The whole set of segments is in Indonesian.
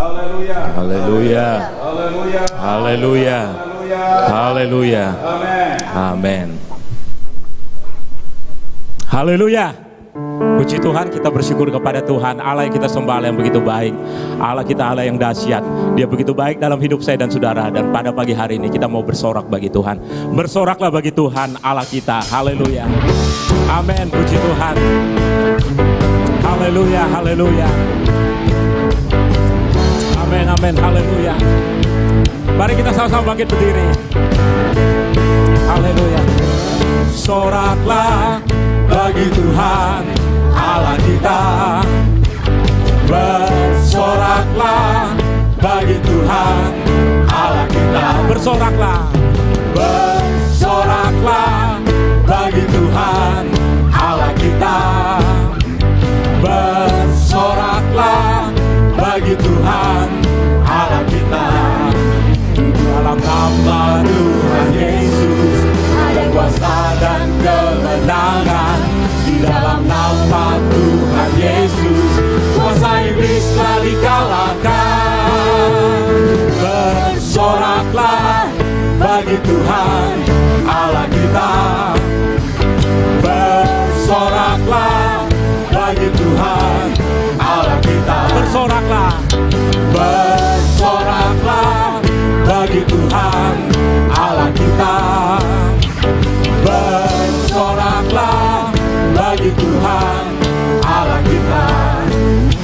Haleluya. Haleluya. Haleluya. Haleluya. Haleluya. Amin. Amin. Haleluya. Puji Tuhan, kita bersyukur kepada Tuhan Allah yang kita sembah, Allah yang begitu baik. Allah kita Allah yang dahsyat. Dia begitu baik dalam hidup saya dan saudara. Dan pada pagi hari ini kita mau bersorak bagi Tuhan. Bersoraklah bagi Tuhan Allah kita. Haleluya. Amin. Puji Tuhan. Haleluya. Haleluya. Amin. Amin. Haleluya. Mari kita sama-sama bangkit berdiri. Haleluya. Soraklah bagi Tuhan Allah kita. Bersoraklah bagi Tuhan Allah kita. Bersoraklah. Bersoraklah bagi Tuhan Allah kita. Bersoraklah bagi Tuhan Allah kita. Dalam nama Tuhan Yesus ada kuasa dan kemenangan. Di dalam nama Tuhan Yesus kuasa iblis telah dikalahkan. Bersoraklah bagi Tuhan Allah kita. Bersoraklah bagi Tuhan Allah kita. Bersoraklah. Bersoraklah bagi Tuhan Allah kita. Bersoraklah bagi Tuhan Allah kita.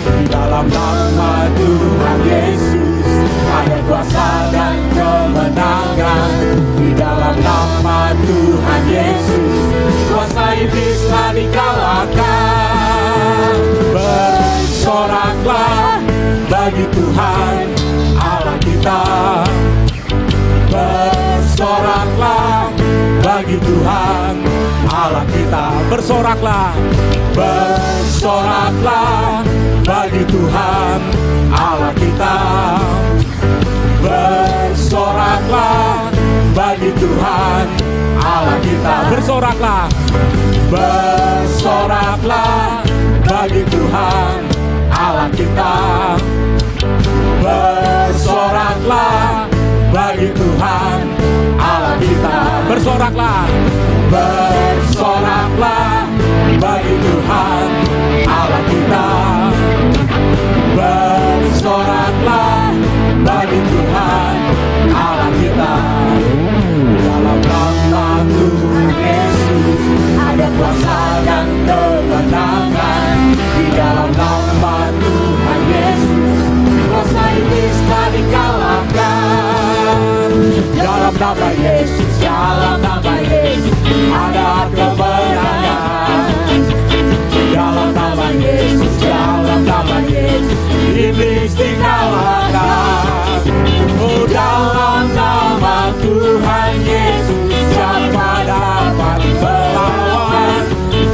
Di dalam nama Tuhan Yesus ada kuasa dan kemenangan. Di dalam nama Tuhan Yesus kuasa iblis telah dikalahkan. Bersoraklah bagi Tuhan Allah kita. Bersoraklah bagi Tuhan Allah kita. Bersoraklah. Bersoraklah bagi Tuhan Allah kita. Bersoraklah bagi Tuhan Allah kita. Bersoraklah. Bersoraklah bagi Tuhan Allah kita. Bersoraklah bagi Tuhan Allah kita. Bersoraklah. Bersoraklah bagi Tuhan Allah kita. Bersoraklah bagi Tuhan Allah kita. Dalam nama Tuhan Yesus ada kuasa dan kemenangan. Di dalam nama Tuhan Yesus kuasa iblis telah dikalahkan. Dalam nama Yesus, dalam nama Yesus ada kemenangan. Dalam nama Yesus, dalam nama Yesus iblis dikalahkan. Oh, dalam nama Tuhan Yesus siapa dapat melawan?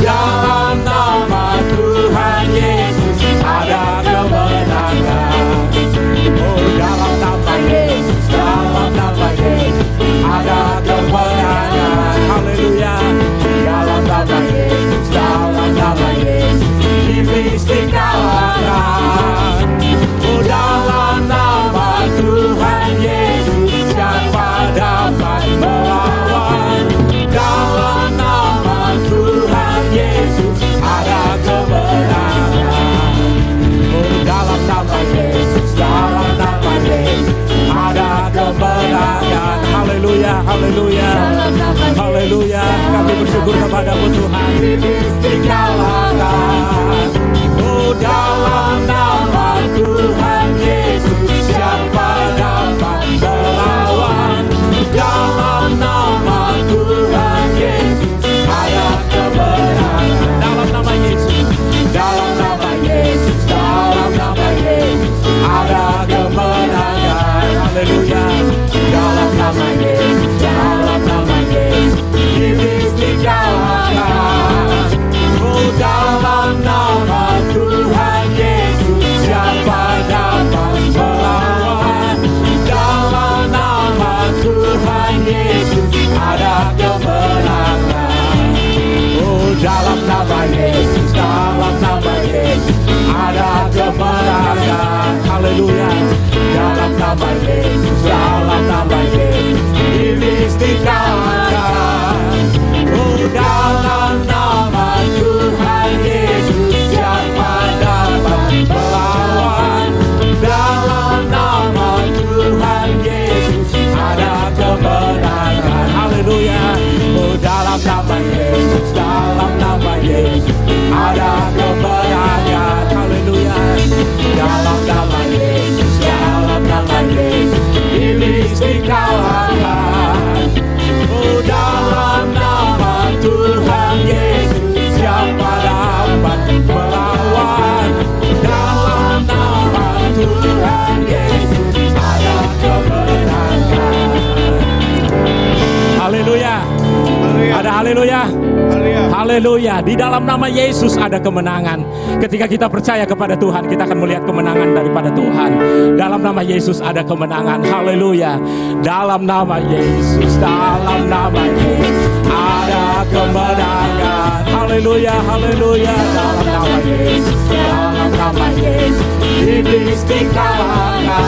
Dalam nama Tuhan Yesus ada kemenangan. Oh, dalam nama Yesus, dalam nama Yesus ada kemenangan. Haleluya. Dalam nama Yesus, dalam nama Yesus iblis dikalahkan. Oh, dalam nama Tuhan Yesus siapa dapat melawan? Dalam nama Tuhan Yesus ada kemenangan. Oh, dalam nama Yesus, dalam nama Yesus ada kemenangan. Haleluya, haleluya, haleluya. Kami bersyukur kepadamu Tuhan. Iblis dikalahkan. Oh, dalam nama Tuhan Yesus siapa dapat melawan? Dalam nama Tuhan Yesus ada kemenangan. Dalam nama Yesus, dalam nama Yesus, dalam nama Yesus ada kemenangan. Haleluya. Dalam nama Yesus, dalam nama Yesus iblis dikalahkan. Oh, dalam nama Tuhan Yesus siapa dapat melawan? Dalam nama Tuhan Yesus ada kemenangan. Oh, dalam nama Yesus, dalam nama Yesus ada kemenangan. Haleluya. nama Yesus, dalam nama Yesus, iblis dikalahkan. Oh, dalam nama Tuhan Yesus, siapa dapat melawan? Dalam nama Tuhan Yesus ada kebenaran. Haleluya. Oh, dalam nama Yesus, dalam nama Yesus ada kebenaran. Haleluya. Dalam nama Yesus, dalam nama Yesus, iblis dikalahkan. Oh, dalam nama Tuhan Yesus, siapa dapat melawan? Dalam nama Tuhan Yesus ada kebenaran. Haleluya. Ada haleluya. Haleluya. Di dalam nama Yesus ada kemenangan. Ketika kita percaya kepada Tuhan, kita akan melihat kemenangan daripada Tuhan. Dalam nama Yesus ada kemenangan. Haleluya. Dalam nama Yesus, dalam nama Yesus ada kemenangan. Haleluya, haleluya. Dalam nama Yesus, dalam nama Yesus, iblis dikalahkan.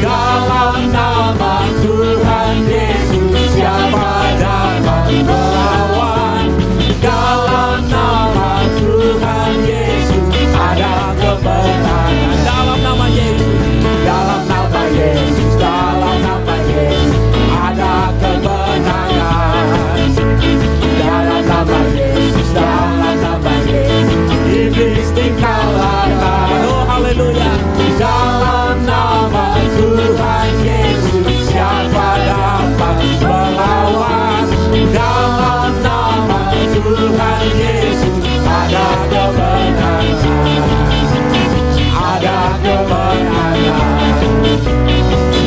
Dalam nama Tuhan Yesus, siapa dapat melawan? Dalam nama Tuhan Yesus ada kebenaran. Dalam nama Yesus, dalam nama Yesus, dalam nama Yesus ada kebenaran. Dalam nama Yesus, dalam nama Yesus, iblis dikalahkan. Oh, haleluya. Dalam nama Tuhan Yesus, siapa dapat melawan? Dalam nama Tuhan Yesus ada kebenaran. Ada kebenaran.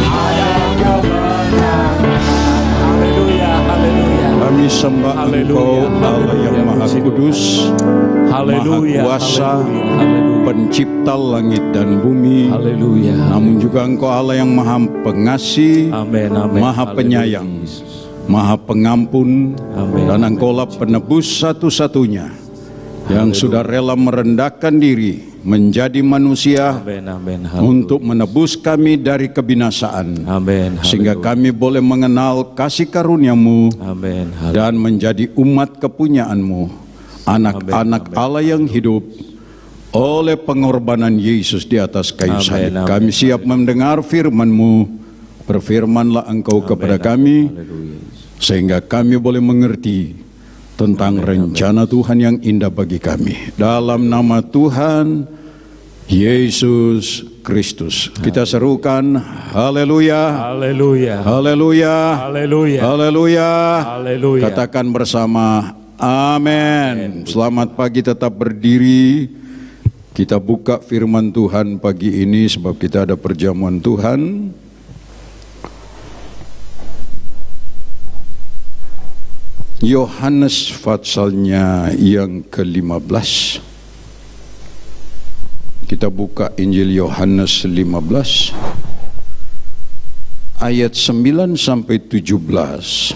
Ada kebenaran. Haleluya, haleluya. Kami sembah Engkau, Allah yang Maha Kudus, Maha Kuasa, Pencipta langit dan bumi. Haleluya. Namun juga Engkau Allah yang Maha Pengasih, Amin, amin. Maha Penyayang, Haleluya. Maha Pengampun, Amin. dan Engkaulah penebus satu-satunya yang sudah rela merendahkan diri menjadi manusia Amin, amin. untuk menebus kami dari kebinasaan, Amin. sehingga kami boleh mengenal kasih karunia-Mu Amin. dan menjadi umat kepunyaan-Mu, anak-anak Allah yang hidup oleh pengorbanan Yesus di atas kayu salib. Amin. Kami siap mendengar firman-Mu. Berfirmanlah Engkau kepada kami, sehingga kami boleh mengerti tentang rencana Tuhan yang indah bagi kami. Dalam nama Tuhan Yesus Kristus kita serukan haleluya, Haleluya. haleluya, Haleluya. haleluya. Haleluya. Katakan bersama amin. Selamat pagi, tetap berdiri. Kita buka firman Tuhan pagi ini sebab kita ada perjamuan Tuhan. Yohanes pasalnya yang ke-15. Kita buka Injil Yohanes 15 ayat 9 sampai 17.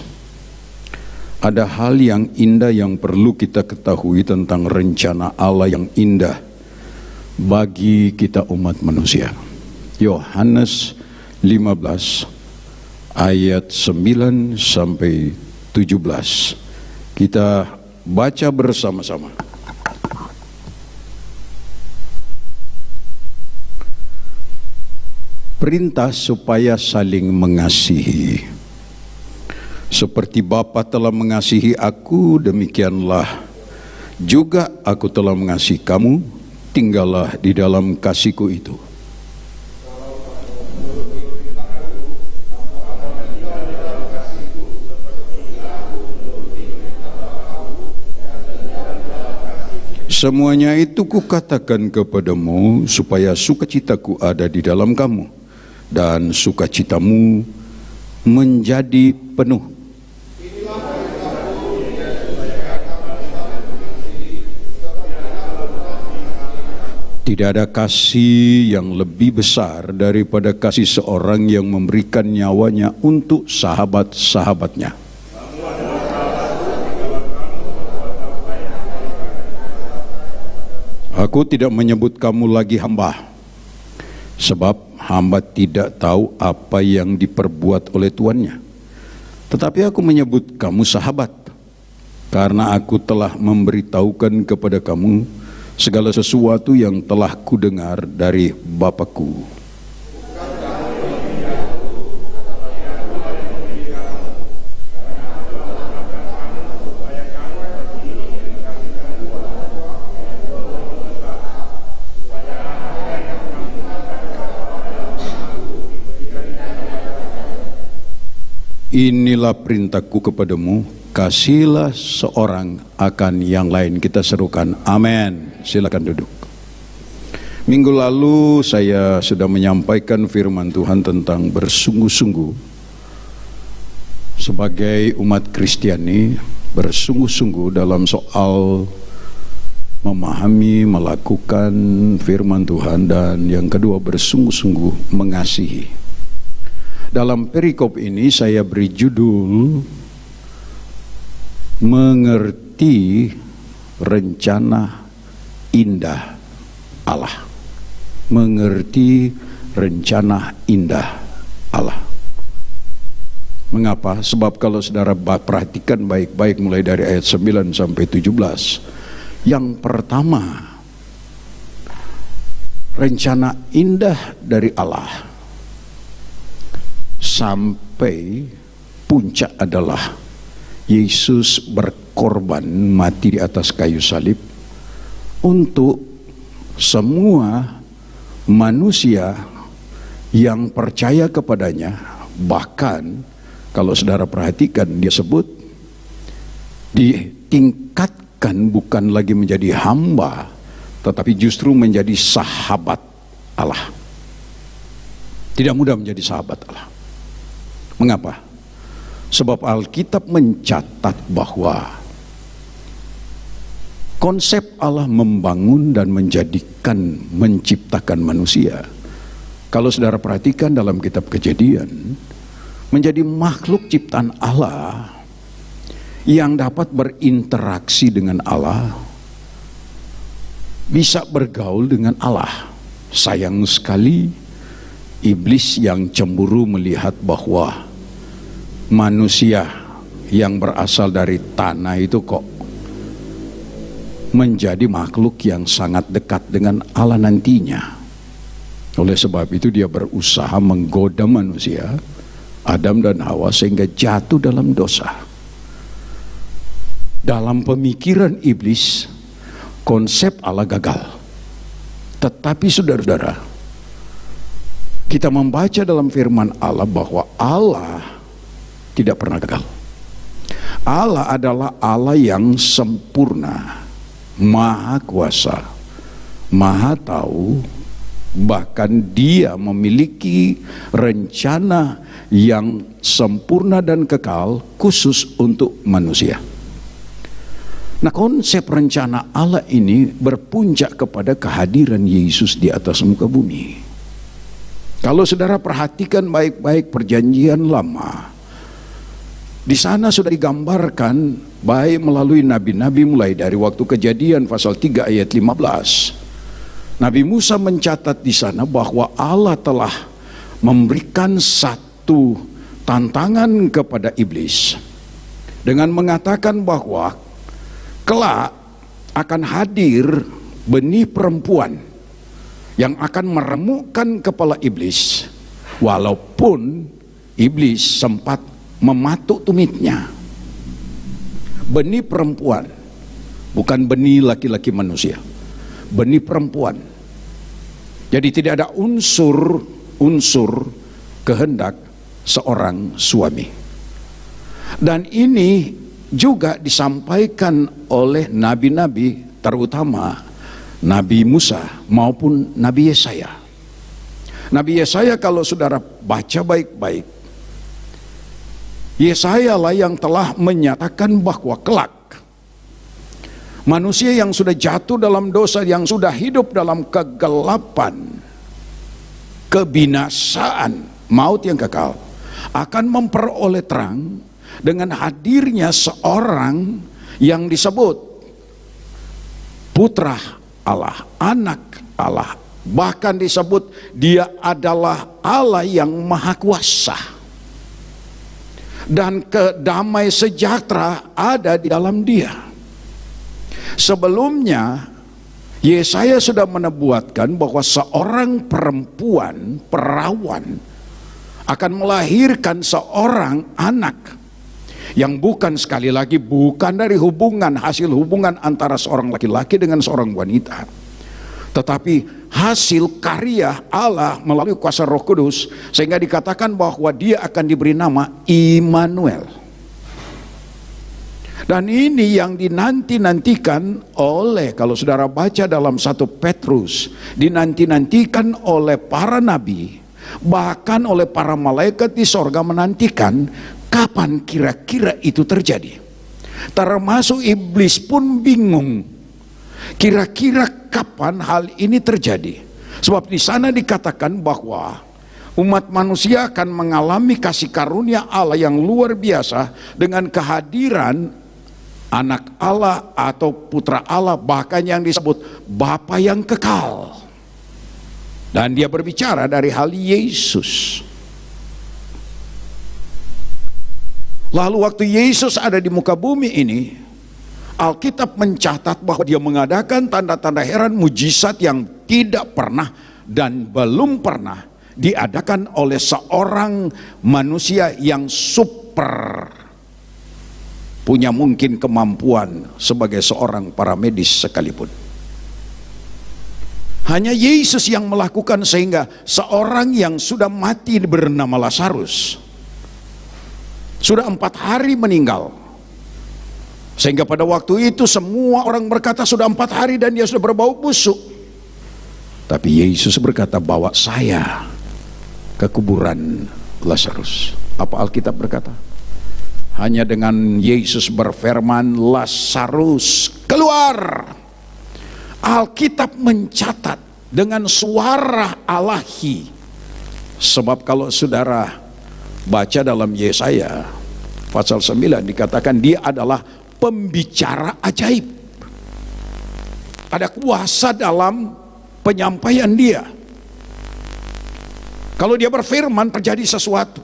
Ada hal yang indah yang perlu kita ketahui tentang rencana Allah yang indah bagi kita umat manusia. Yohanes 15 ayat 9 sampai 17. Kita baca bersama-sama. Perintah supaya saling mengasihi. Seperti Bapa telah mengasihi aku, demikianlah juga aku telah mengasihi kamu. Tinggallah di dalam kasihku itu. Semuanya itu kukatakan kepadamu supaya sukacitaku ada di dalam kamu dan sukacitamu menjadi penuh. Tidak ada kasih yang lebih besar daripada kasih seorang yang memberikan nyawanya untuk sahabat-sahabatnya. Aku tidak menyebut kamu lagi hamba, sebab hamba tidak tahu apa yang diperbuat oleh tuannya. Tetapi aku menyebut kamu sahabat, karena aku telah memberitahukan kepada kamu segala sesuatu yang telah kudengar dari Bapakku. Inilah perintahku kepadamu, kasihilah seorang akan yang lain. Kita serukan, amin. Silakan duduk. Minggu lalu saya sudah menyampaikan firman Tuhan tentang bersungguh-sungguh. Sebagai umat Kristiani, bersungguh-sungguh dalam soal memahami, melakukan firman Tuhan, dan yang kedua bersungguh-sungguh mengasihi. Dalam perikop ini saya beri judul Mengerti Rencana Indah Allah. Mengerti rencana indah Allah. Mengapa? Sebab kalau saudara perhatikan baik-baik mulai dari ayat 9 sampai 17. Yang pertama, rencana indah dari Allah sampai puncak adalah Yesus berkorban mati di atas kayu salib untuk semua manusia yang percaya kepadanya. Bahkan kalau saudara perhatikan, dia sebut ditingkatkan bukan lagi menjadi hamba, tetapi justru menjadi sahabat Allah. Tidak mudah menjadi sahabat Allah. Mengapa? Sebab Alkitab mencatat bahwa konsep Allah membangun dan menciptakan manusia. Kalau saudara perhatikan dalam kitab Kejadian, menjadi makhluk ciptaan Allah yang dapat berinteraksi dengan Allah, bisa bergaul dengan Allah. Sayang sekali, iblis yang cemburu melihat bahwa manusia yang berasal dari tanah itu kok menjadi makhluk yang sangat dekat dengan Allah nantinya. Oleh sebab itu dia berusaha menggoda manusia, Adam dan Hawa, sehingga jatuh dalam dosa. Dalam pemikiran iblis, konsep Allah gagal. Tetapi saudara-saudara, kita membaca dalam firman Allah bahwa Allah tidak pernah gagal. Allah adalah Allah yang sempurna, maha kuasa, maha tahu, bahkan dia memiliki rencana yang sempurna dan kekal khusus untuk manusia. Nah, konsep rencana Allah ini berpuncak kepada kehadiran Yesus di atas muka bumi. Kalau saudara perhatikan baik-baik Perjanjian Lama, di sana sudah digambarkan baik melalui nabi-nabi, mulai dari waktu Kejadian pasal 3 ayat 15. Nabi Musa mencatat di sana bahwa Allah telah memberikan satu tantangan kepada iblis dengan mengatakan bahwa kelak akan hadir benih perempuan yang akan meremukkan kepala iblis, walaupun iblis sempat mematuk tumitnya. Benih perempuan, bukan benih laki-laki manusia, benih perempuan. Jadi tidak ada unsur kehendak seorang suami. Dan ini juga disampaikan oleh nabi-nabi, terutama Nabi Musa maupun Nabi Yesaya. Nabi Yesaya kalau saudara baca baik-baik, Yesaya lah yang telah menyatakan bahwa kelak manusia yang sudah jatuh dalam dosa, yang sudah hidup dalam kegelapan, kebinasaan, maut yang kekal, akan memperoleh terang dengan hadirnya seorang yang disebut putra Allah, anak Allah, Bahkan disebut dia adalah Allah yang maha kuasa. Dan kedamai sejahtera ada di dalam dia. Sebelumnya Yesaya sudah menubuatkan bahwa seorang perempuan perawan akan melahirkan seorang anak yang bukan, sekali lagi, bukan dari hasil hubungan antara seorang laki-laki dengan seorang wanita, tetapi hasil karya Allah melalui kuasa Roh Kudus, sehingga dikatakan bahwa dia akan diberi nama Immanuel. Dan ini yang dinanti-nantikan oleh, kalau saudara baca dalam 1 Petrus, dinanti-nantikan oleh para nabi, bahkan oleh para malaikat di sorga menantikan kapan kira-kira itu terjadi. Termasuk iblis pun bingung, kira-kira kapan hal ini terjadi. Sebab di sana dikatakan bahwa umat manusia akan mengalami kasih karunia Allah yang luar biasa dengan kehadiran anak Allah atau putra Allah, bahkan yang disebut Bapa yang kekal. Dan dia berbicara dari hal Yesus. Lalu waktu Yesus ada di muka bumi ini, Alkitab mencatat bahwa dia mengadakan tanda-tanda heran mujizat yang tidak pernah dan belum pernah diadakan oleh seorang manusia yang super, punya mungkin kemampuan sebagai seorang paramedis sekalipun. Hanya Yesus yang melakukan, sehingga seorang yang sudah mati bernama Lazarus sudah 4 hari meninggal, sehingga pada waktu itu semua orang berkata sudah 4 hari dan dia sudah berbau busuk. Tapi Yesus berkata, bawa saya ke kuburan Lazarus. Apa Alkitab berkata? Hanya dengan Yesus berfirman, Lazarus keluar, Alkitab mencatat dengan suara Alahi. Sebab kalau saudara baca dalam Yesaya pasal 9 dikatakan dia adalah pembicara ajaib. Ada kuasa dalam penyampaian dia. Kalau dia berfirman terjadi sesuatu.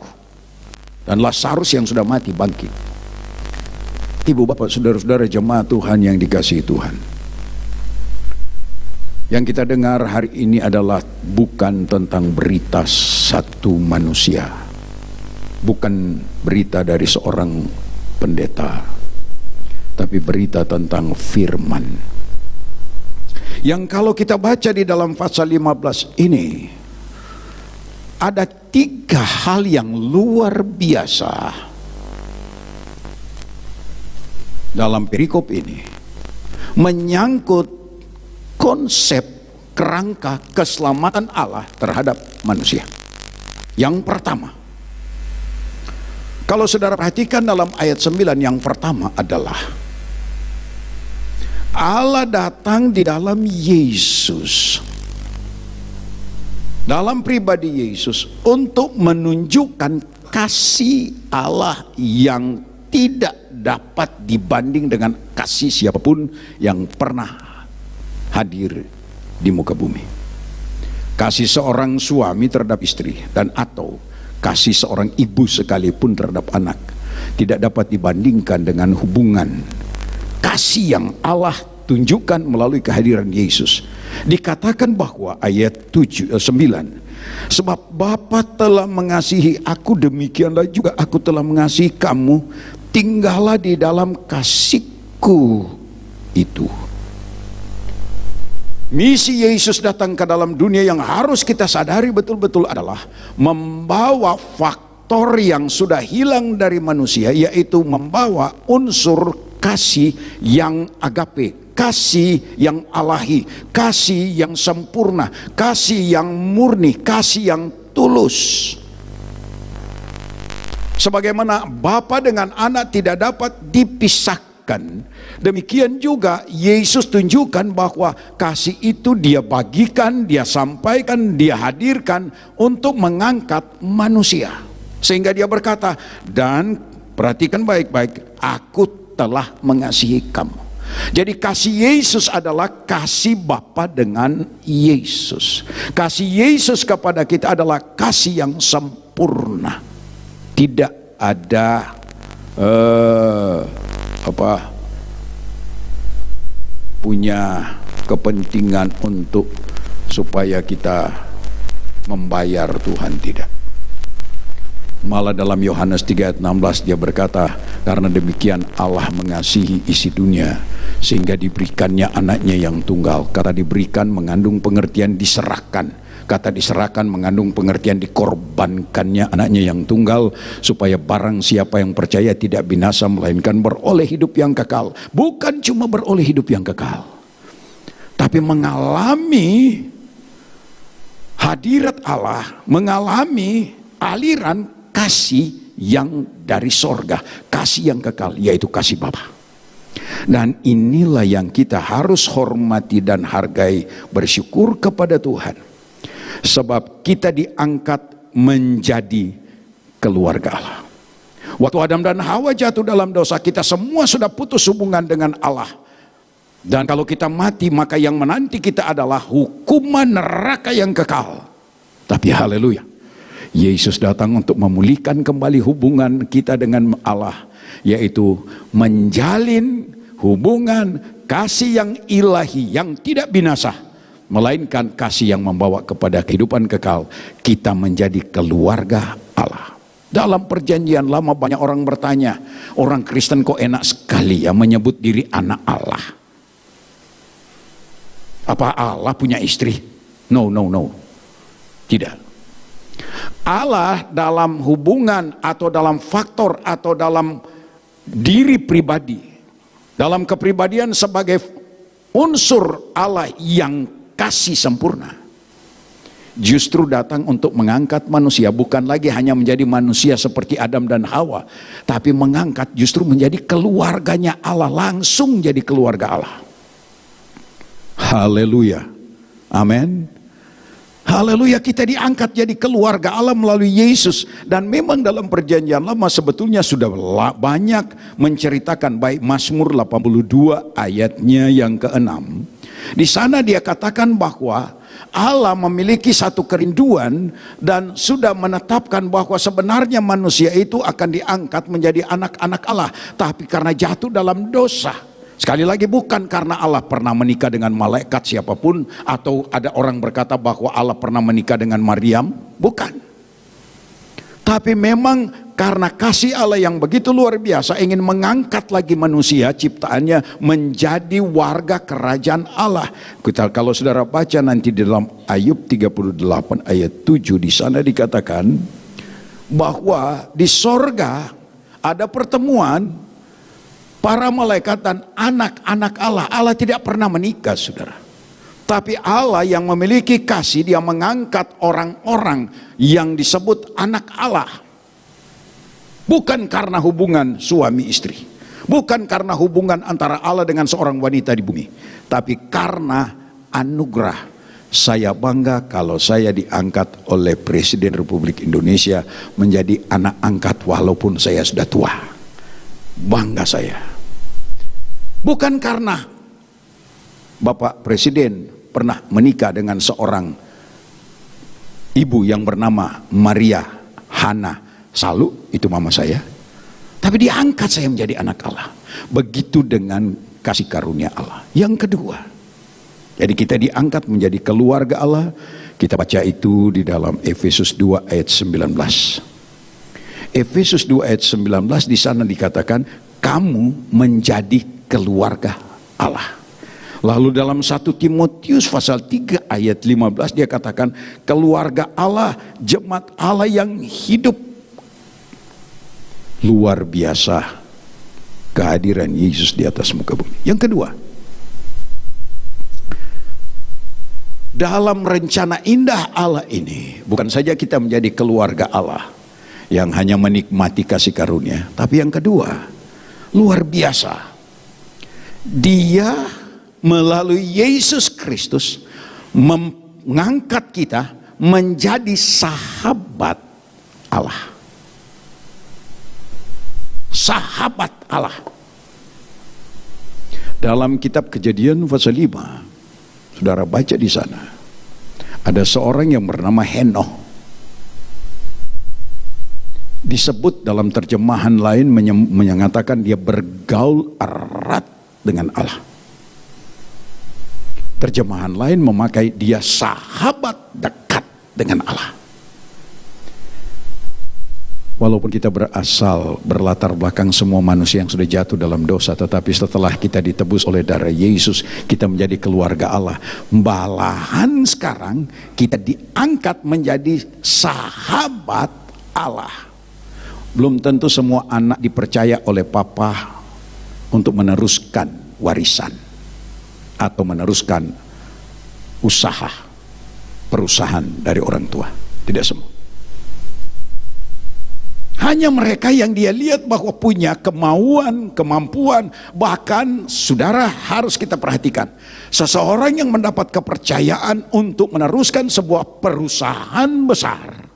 Dan Lazarus yang sudah mati bangkit. Ibu bapak saudara-saudara jemaat Tuhan yang dikasihi Tuhan, yang kita dengar hari ini adalah bukan tentang berita satu manusia, bukan berita dari seorang pendeta, tapi berita tentang firman. Yang kalau kita baca di dalam pasal 15 ini, ada 3 hal yang luar biasa dalam perikop ini, menyangkut konsep kerangka keselamatan Allah terhadap manusia. Yang pertama, kalau saudara perhatikan dalam ayat 9, yang pertama adalah Allah datang di dalam Yesus, dalam pribadi Yesus, untuk menunjukkan kasih Allah yang tidak dapat dibanding dengan kasih siapapun yang pernah hadir di muka bumi. Kasih seorang suami terhadap istri, dan atau kasih seorang ibu sekalipun terhadap anak, tidak dapat dibandingkan dengan hubungan kasih yang Allah tunjukkan melalui kehadiran Yesus. Dikatakan bahwa ayat 9, sebab Bapa telah mengasihi aku, demikianlah juga aku telah mengasihi kamu, tinggallah di dalam kasihku itu. Misi Yesus datang ke dalam dunia yang harus kita sadari betul-betul adalah membawa faktor yang sudah hilang dari manusia, yaitu membawa unsur kasih yang agape, kasih yang alahi, kasih yang sempurna, kasih yang murni, kasih yang tulus. Sebagaimana Bapa dengan Anak tidak dapat dipisahkan, demikian juga Yesus tunjukkan bahwa kasih itu dia bagikan, dia sampaikan, dia hadirkan untuk mengangkat manusia. Sehingga dia berkata, dan perhatikan baik-baik, aku telah mengasihi kamu. Jadi kasih Yesus adalah kasih Bapa dengan Yesus. Kasih Yesus kepada kita adalah kasih yang sempurna. Tidak ada punya kepentingan untuk supaya kita membayar Tuhan, tidak. Malah dalam Yohanes 3 ayat 16 dia berkata, karena demikian Allah mengasihi isi dunia sehingga diberikannya anaknya yang tunggal. Kata diberikan mengandung pengertian diserahkan. Kata diserahkan mengandung pengertian dikorbankannya anaknya yang tunggal, supaya barang siapa yang percaya tidak binasa melainkan beroleh hidup yang kekal. Bukan cuma beroleh hidup yang kekal, tapi mengalami hadirat Allah, mengalami aliran kasih yang dari sorga, kasih yang kekal, yaitu kasih Bapa. Dan inilah yang kita harus hormati dan hargai, bersyukur kepada Tuhan, sebab kita diangkat menjadi keluarga Allah. Waktu Adam dan Hawa jatuh dalam dosa, kita semua sudah putus hubungan dengan Allah. Dan kalau kita mati, maka yang menanti kita adalah hukuman neraka yang kekal. Tapi haleluya, Yesus datang untuk memulihkan kembali hubungan kita dengan Allah, yaitu menjalin hubungan kasih yang ilahi yang tidak binasa, melainkan kasih yang membawa kepada kehidupan kekal. Kita menjadi keluarga Allah. Dalam perjanjian lama banyak orang bertanya, orang Kristen kok enak sekali ya menyebut diri anak Allah. Apa Allah punya istri? No. Tidak. Allah dalam hubungan atau dalam faktor atau dalam diri pribadi, dalam kepribadian sebagai unsur Allah yang kasih sempurna, justru datang untuk mengangkat manusia, bukan lagi hanya menjadi manusia seperti Adam dan Hawa, tapi mengangkat justru menjadi keluarganya Allah, langsung jadi keluarga Allah. Haleluya, amin. Haleluya, kita diangkat jadi keluarga Allah melalui Yesus. Dan memang dalam perjanjian lama sebetulnya sudah banyak menceritakan, baik Mazmur 82 ayatnya yang ke-6. Di sana dia katakan bahwa Allah memiliki satu kerinduan dan sudah menetapkan bahwa sebenarnya manusia itu akan diangkat menjadi anak-anak Allah. Tapi karena jatuh dalam dosa, sekali lagi bukan karena Allah pernah menikah dengan malaikat siapapun, atau ada orang berkata bahwa Allah pernah menikah dengan Maryam, bukan. Tapi memang karena kasih Allah yang begitu luar biasa, ingin mengangkat lagi manusia ciptaannya menjadi warga kerajaan Allah. Kita kalau saudara baca nanti di dalam Ayub 38 ayat 7, di sana dikatakan bahwa di sorga ada pertemuan para malaikat dan anak-anak Allah. Allah tidak pernah menikah, saudara. Tapi Allah yang memiliki kasih, dia mengangkat orang-orang yang disebut anak Allah. Bukan karena hubungan suami istri, bukan karena hubungan antara Allah dengan seorang wanita di bumi, tapi karena anugerah. Saya bangga kalau saya diangkat oleh Presiden Republik Indonesia menjadi anak angkat walaupun saya sudah tua. Bangga saya. Bukan karena Bapak Presiden pernah menikah dengan seorang ibu yang bernama Maria Hana Salu, itu mama saya, tapi diangkat saya menjadi anak Allah. Begitu dengan kasih karunia Allah. Yang kedua, jadi kita diangkat menjadi keluarga Allah. Kita baca itu di dalam Efesus 2 ayat 19. Efesus 2 ayat 19, di sana dikatakan kamu menjadi keluarga Allah. Lalu dalam 1 Timotius pasal 3 ayat 15 dia katakan keluarga Allah, jemaat Allah yang hidup. Luar biasa kehadiran Yesus di atas muka bumi. Yang kedua, dalam rencana indah Allah ini, bukan saja kita menjadi keluarga Allah yang hanya menikmati kasih karunia, tapi yang kedua, luar biasa, Dia melalui Yesus Kristus mengangkat kita menjadi sahabat Allah. Sahabat Allah. Dalam kitab Kejadian pasal 5, saudara baca di sana, ada seorang yang bernama Henoh. Disebut dalam terjemahan lain menyatakan dia bergaul erat dengan Allah. Terjemahan lain memakai dia sahabat dekat dengan Allah. Walaupun kita berlatar belakang semua manusia yang sudah jatuh dalam dosa, tetapi setelah kita ditebus oleh darah Yesus, kita menjadi keluarga Allah. Malahan sekarang kita diangkat menjadi sahabat Allah. Belum tentu semua anak dipercaya oleh papa untuk meneruskan warisan atau meneruskan perusahaan dari orang tua. Tidak semua. Hanya mereka yang dia lihat bahwa punya kemampuan, bahkan saudara harus kita perhatikan. Seseorang yang mendapat kepercayaan untuk meneruskan sebuah perusahaan besar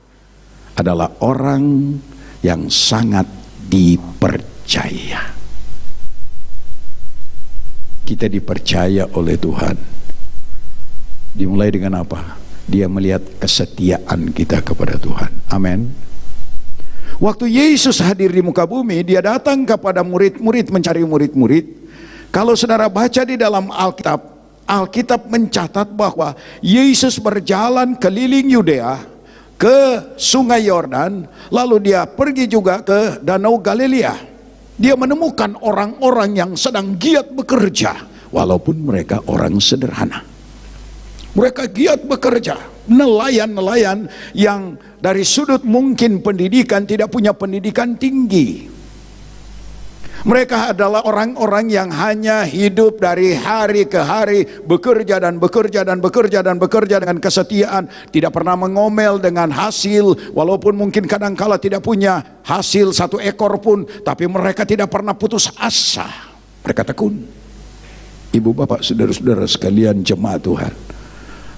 adalah orang yang sangat dipercaya. Kita dipercaya oleh Tuhan. Dimulai dengan apa? Dia melihat kesetiaan kita kepada Tuhan. Amin. Waktu Yesus hadir di muka bumi, dia datang kepada murid-murid, mencari murid-murid. Kalau saudara baca di dalam Alkitab mencatat bahwa Yesus berjalan keliling Yudea, ke sungai Yordan, lalu dia pergi juga ke Danau Galilea. Dia menemukan orang-orang yang sedang giat bekerja, walaupun mereka orang sederhana. Mereka giat bekerja, nelayan-nelayan yang dari sudut mungkin pendidikan tidak punya pendidikan tinggi. Mereka adalah orang-orang yang hanya hidup dari hari ke hari, bekerja dan bekerja dan bekerja dan bekerja dengan kesetiaan, tidak pernah mengomel dengan hasil, walaupun mungkin kadangkala tidak punya hasil 1 ekor pun, tapi mereka tidak pernah putus asa. Mereka tekun. Ibu bapak saudara-saudara sekalian jemaat Tuhan,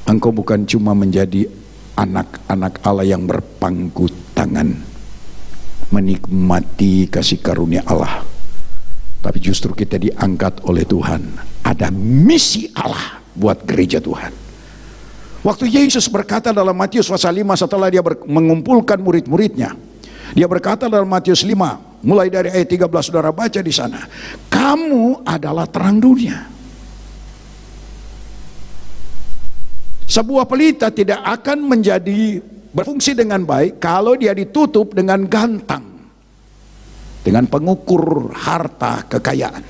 engkau bukan cuma menjadi anak-anak Allah yang berpangku tangan menikmati kasih karunia Allah, tapi justru kita diangkat oleh Tuhan. Ada misi Allah buat gereja Tuhan. Waktu Yesus berkata dalam Matius pasal 5 setelah dia mengumpulkan murid-muridnya, dia berkata dalam Matius 5 mulai dari ayat 13, saudara baca di sana, kamu adalah terang dunia. Sebuah pelita tidak akan berfungsi dengan baik kalau dia ditutup dengan gantang, dengan pengukur harta kekayaan.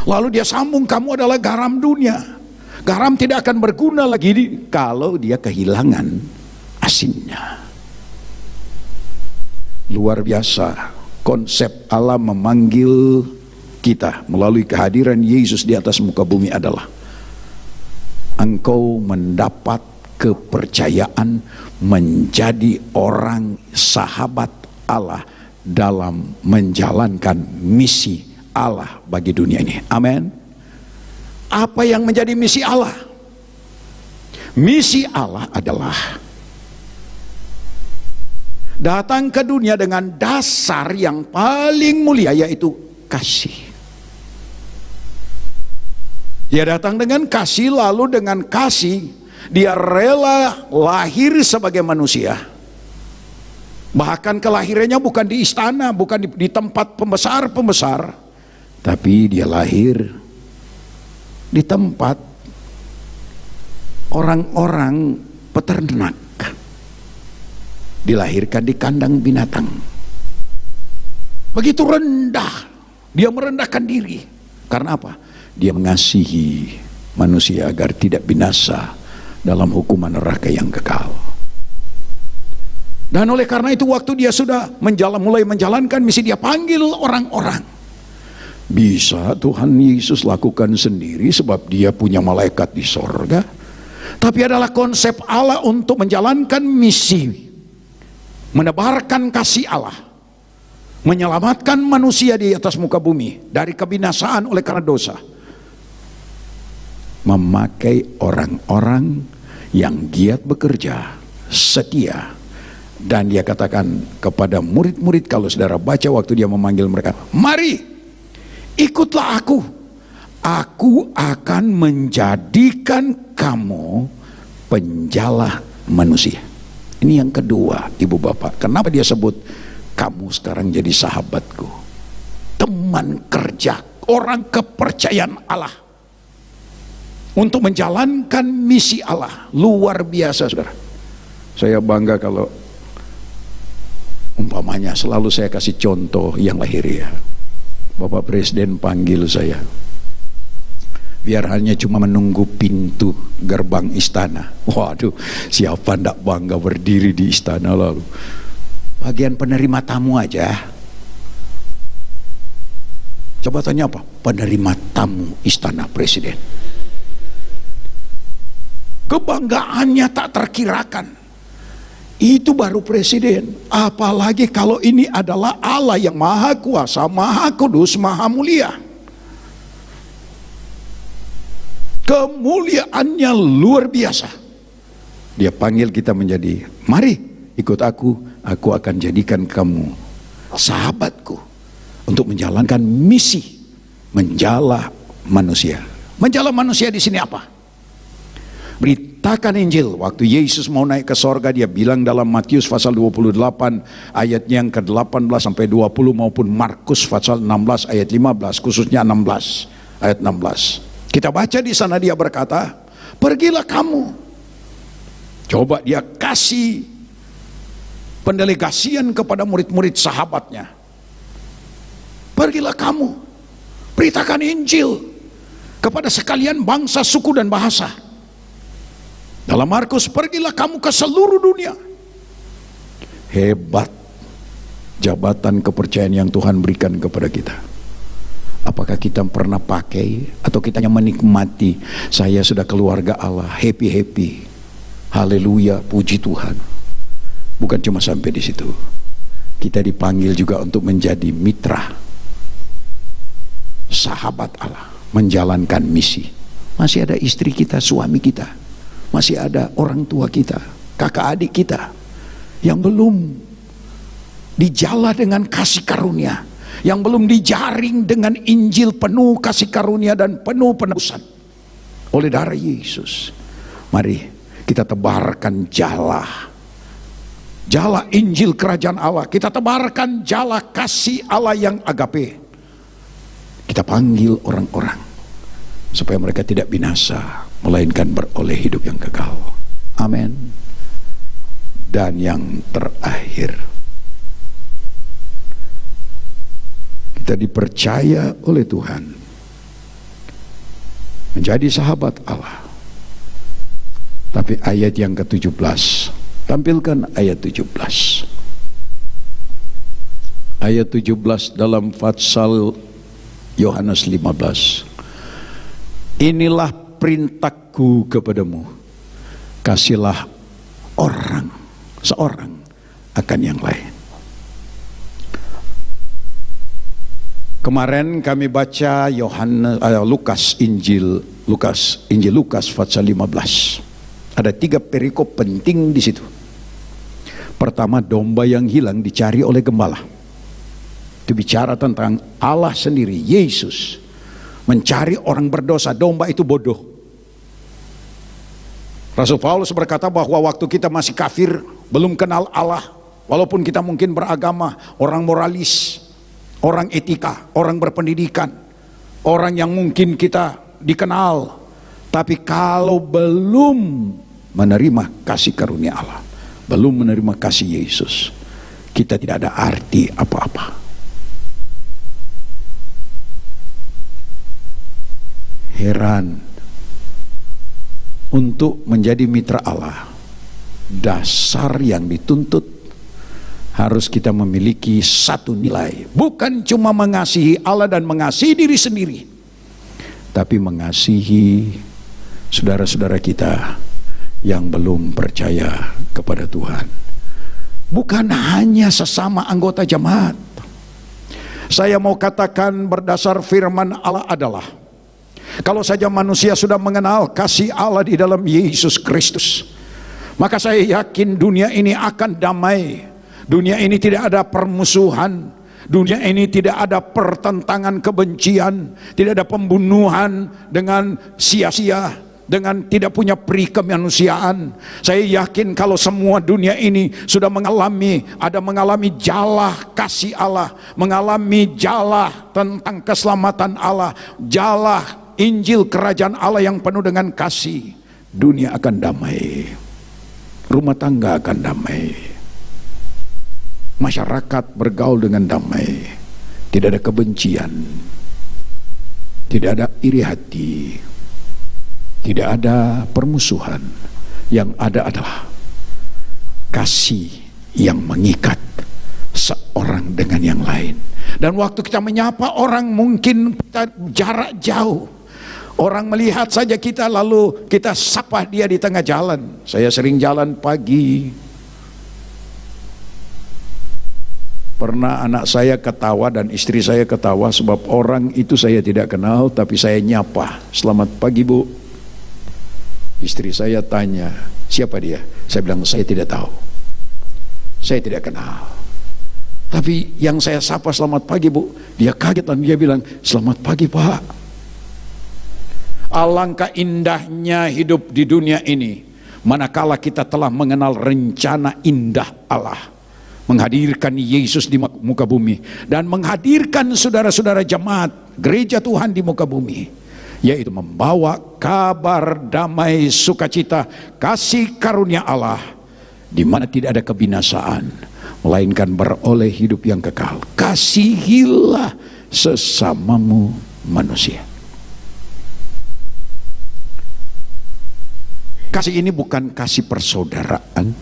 Lalu dia sambung, kamu adalah garam dunia. Garam tidak akan berguna lagi kalau dia kehilangan asinnya. Luar biasa konsep Allah memanggil kita melalui kehadiran Yesus di atas muka bumi adalah, engkau mendapat kepercayaan menjadi orang sahabat Allah dalam menjalankan misi Allah bagi dunia ini. Amin. Apa yang menjadi misi Allah? Misi Allah adalah datang ke dunia dengan dasar yang paling mulia, yaitu kasih. Dia datang dengan kasih, lalu dengan kasih dia rela lahir sebagai manusia. Bahkan kelahirannya bukan di istana, bukan di tempat pembesar-pembesar, tapi dia lahir di tempat orang-orang peternak. Dilahirkan di kandang binatang. Begitu rendah, dia merendahkan diri. Karena apa? Dia mengasihi manusia agar tidak binasa dalam hukuman neraka yang kekal. Dan oleh karena itu waktu dia sudah mulai menjalankan misi, dia panggil orang-orang. Bisa Tuhan Yesus lakukan sendiri sebab dia punya malaikat di sorga. Tapi adalah konsep Allah untuk menjalankan misi, menebarkan kasih Allah, menyelamatkan manusia di atas muka bumi dari kebinasaan oleh karena dosa. Memakai orang-orang yang giat bekerja, setia. Dan dia katakan kepada murid-murid, kalau saudara baca waktu dia memanggil mereka, mari ikutlah aku akan menjadikan kamu penjala manusia. Ini yang kedua, ibu bapak. Kenapa dia sebut kamu sekarang jadi sahabatku, teman kerja, orang kepercayaan Allah untuk menjalankan misi Allah. Luar biasa, saudara. Saya bangga kalau umpamanya selalu saya kasih contoh yang lahiriah. Bapak Presiden panggil saya, biar hanya cuma menunggu pintu gerbang istana. Waduh, siapa ndak bangga berdiri di istana lalu. Bagian penerima tamu aja. Coba tanya apa? Penerima tamu istana presiden. Kebanggaannya tak terkirakan. Itu baru presiden. Apalagi kalau ini adalah Allah yang maha kuasa, maha kudus, maha mulia. Kemuliaannya luar biasa. Dia panggil kita menjadi, mari ikut aku akan jadikan kamu sahabatku untuk menjalankan misi menjala manusia. Menjala manusia di sini apa? Beritakan Injil. Waktu Yesus mau naik ke sorga, dia bilang dalam Matius pasal 28 ayatnya yang ke-18 sampai 20, maupun Markus pasal 16 ayat 15, khususnya 16 ayat 16. Kita baca di sana dia berkata, pergilah kamu. Coba dia kasih pendelegasian kepada murid-murid sahabatnya. Pergilah kamu, beritakan Injil kepada sekalian bangsa, suku dan bahasa. Dalam Markus, pergilah kamu ke seluruh dunia. Hebat jabatan kepercayaan yang Tuhan berikan kepada kita. Apakah kita pernah pakai atau kita hanya menikmati? Saya sudah keluarga Allah, happy. Haleluya, puji Tuhan. Bukan cuma sampai di situ. Kita dipanggil juga untuk menjadi mitra, sahabat Allah, menjalankan misi. Masih ada istri kita, suami kita, masih ada orang tua kita, kakak adik kita yang belum dijala dengan kasih karunia, yang belum dijaring dengan Injil penuh kasih karunia dan penuh penebusan oleh darah Yesus. Mari kita tebarkan jala Injil kerajaan Allah. Kita tebarkan jala kasih Allah yang agape. Kita panggil orang-orang supaya mereka tidak binasa, melainkan beroleh hidup yang kekal. Amin. Dan yang terakhir, kita dipercaya oleh Tuhan menjadi sahabat Allah. Tapi ayat yang ke-17, tampilkan ayat 17. Ayat 17 dalam pasal Yohanes 15. Inilah perintahku kepadamu, kasihlah seorang akan yang lain. Kemarin kami baca Injil Lukas pasal 15. Ada 3 perikop penting di situ. Pertama, domba yang hilang dicari oleh gembala. Itu bicara tentang Allah sendiri, Yesus mencari orang berdosa. Domba itu bodoh. Rasul Paulus berkata bahwa waktu kita masih kafir, belum kenal Allah, walaupun kita mungkin beragama, orang moralis, orang etika, orang berpendidikan, orang yang mungkin kita dikenal, tapi kalau belum menerima kasih karunia Allah, belum menerima kasih Yesus, kita tidak ada arti apa-apa. Heran, untuk menjadi mitra Allah, dasar yang dituntut harus kita memiliki satu nilai. Bukan cuma mengasihi Allah dan mengasihi diri sendiri, tapi mengasihi saudara-saudara kita yang belum percaya kepada Tuhan. Bukan hanya sesama anggota jemaat. Saya mau katakan berdasar firman Allah adalah, kalau saja manusia sudah mengenal kasih Allah di dalam Yesus Kristus, maka saya yakin dunia ini akan damai. Dunia ini tidak ada permusuhan. Dunia ini tidak ada pertentangan kebencian, tidak ada pembunuhan dengan sia-sia, dengan tidak punya peri kemanusiaan. Saya yakin kalau semua dunia ini sudah mengalami jalah kasih Allah, mengalami jalah tentang keselamatan Allah, jalah Injil kerajaan Allah yang penuh dengan kasih, dunia akan damai, rumah tangga akan damai, masyarakat bergaul dengan damai, tidak ada kebencian, tidak ada iri hati, tidak ada permusuhan. Yang ada adalah kasih yang mengikat seorang dengan yang lain. Dan waktu kita menyapa orang, mungkin kita jarak jauh, orang melihat saja kita lalu kita sapa dia di tengah jalan. Saya sering jalan pagi, pernah anak saya ketawa dan istri saya ketawa sebab orang itu saya tidak kenal, tapi saya nyapa, "Selamat pagi Bu." Istri saya tanya, "Siapa dia?" Saya bilang, "Saya tidak tahu, saya tidak kenal." Tapi yang saya sapa, "Selamat pagi Bu," dia kaget dan dia bilang, "Selamat pagi Pak." Alangkah indahnya hidup di dunia ini manakala kita telah mengenal rencana indah Allah, menghadirkan Yesus di muka bumi dan menghadirkan saudara-saudara jemaat gereja Tuhan di muka bumi, yaitu membawa kabar damai, sukacita, kasih karunia Allah, di mana tidak ada kebinasaan, melainkan beroleh hidup yang kekal. Kasihilah sesamamu manusia. Kasih ini bukan kasih persaudaraan,